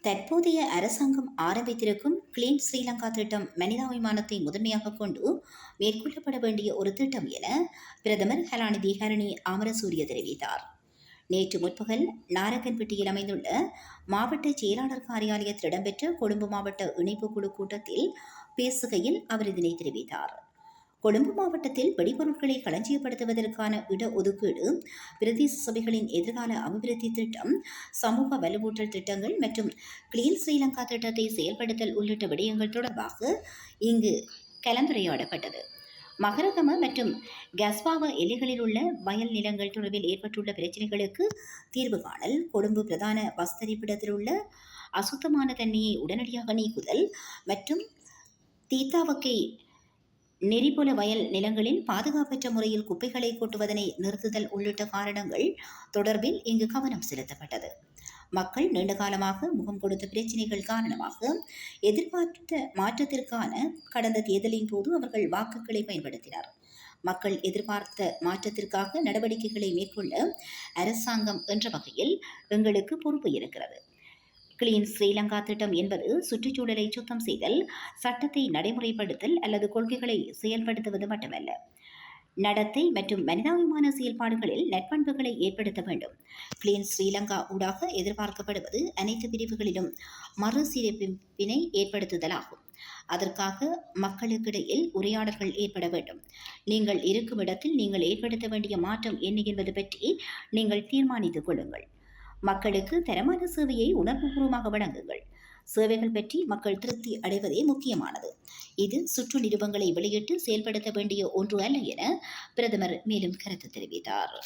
தற்போதைய அரசாங்கம் ஆரம்பித்திருக்கும் கிளீன் ஸ்ரீலங்கா திட்டம் மனிதாபிமானத்தை முதன்மையாக கொண்டு மேற்கொள்ளப்பட வேண்டிய ஒரு திட்டம் என பிரதமர் கலாநிதி ஹரணி அமரசூரிய தெரிவித்தார். நேற்று முற்பகல் நாரக்கன்பட்டியில் அமைந்துள்ள மாவட்ட செயலாளர் காரியாலயத்தில் இடம்பெற்ற கொழும்பு மாவட்ட இணைப்பு குழு கூட்டத்தில் பேசுகையில் அவர் இதனை தெரிவித்தார். கொழும்பு மாவட்டத்தில் வெடிபொருட்களை களஞ்சியப்படுத்துவதற்கான இட ஒதுக்கீடு, பிரதேச சபைகளின் எதிர்கால அபிவிருத்தி திட்டம், சமூக வலுவூட்டல் திட்டங்கள் மற்றும் கிளீன் ஸ்ரீலங்கா திட்டத்தை செயல்படுத்தல் உள்ளிட்ட விடயங்கள் தொடர்பாக இங்கு கலந்துரையாடப்பட்டது. மகரகம மற்றும் கஸ்பாவ எல்லைகளில் உள்ள வயல் நிலங்கள் தொடர்பில் ஏற்பட்டுள்ள பிரச்சினைகளுக்கு தீர்வு காணல், கொழும்பு பிரதான பஸ் தரிப்பிடத்தில் உள்ள அசுத்தமான தன்மையை உடனடியாக நீக்குதல் மற்றும் தீத்தாவக்கை நெறிபுல வயல் நிலங்களில் பாதுகாப்பற்ற முறையில் குப்பைகளை கொட்டுவதனை நிறுத்துதல் உள்ளிட்ட காரணங்கள் தொடர்பில் இங்கு கவனம் செலுத்தப்பட்டது. மக்கள் நீண்டகாலமாக முகம் கொடுத்த பிரச்சினைகள் காரணமாக எதிர்பார்த்த மாற்றத்திற்கான கடந்த தேர்தலின் போது அவர்கள் வாக்குகளை பயன்படுத்தினர். மக்கள் எதிர்பார்த்த மாற்றத்திற்காக நடவடிக்கைகளை மேற்கொள்ள அரசாங்கம் என்ற வகையில் எங்களுக்கு பொறுப்பு இருக்கிறது. கிளீன் ஸ்ரீலங்கா திட்டம் என்பது சுற்றுச்சூழலை சுத்தம் செய்தல், சட்டத்தை நடைமுறைப்படுத்தல் அல்லது கொள்கைகளை செயல்படுத்துவது மட்டுமல்ல, நடத்தை மற்றும் மனிதாபிமான செயல்பாடுகளில் நற்பண்புகளை ஏற்படுத்த வேண்டும். கிளீன் ஸ்ரீலங்கா ஊடாக எதிர்பார்க்கப்படுவது அனைத்து பிரிவுகளிலும் மறுசீரமைப்பினை ஏற்படுத்துதலாகும். அதற்காக மக்களுக்கிடையில் உரையாடல்கள் ஏற்பட வேண்டும். நீங்கள் இருக்கும் இடத்தில் நீங்கள் ஏற்படுத்த வேண்டிய மாற்றம் என்ன என்பது பற்றி நீங்கள் தீர்மானித்துக் கொள்ளுங்கள். மக்களுக்கு தரமான சேவையை உணர்வுபூர்வமாக வழங்குங்கள். சேவைகள் பற்றி மக்கள் திருப்தி அடைவதே முக்கியமானது. இது சுற்று நிருபங்களை வெளியிட்டு செயல்படுத்த வேண்டிய ஒன்று அல்ல என பிரதமர் மேலும் கருத்து தெரிவித்தார்.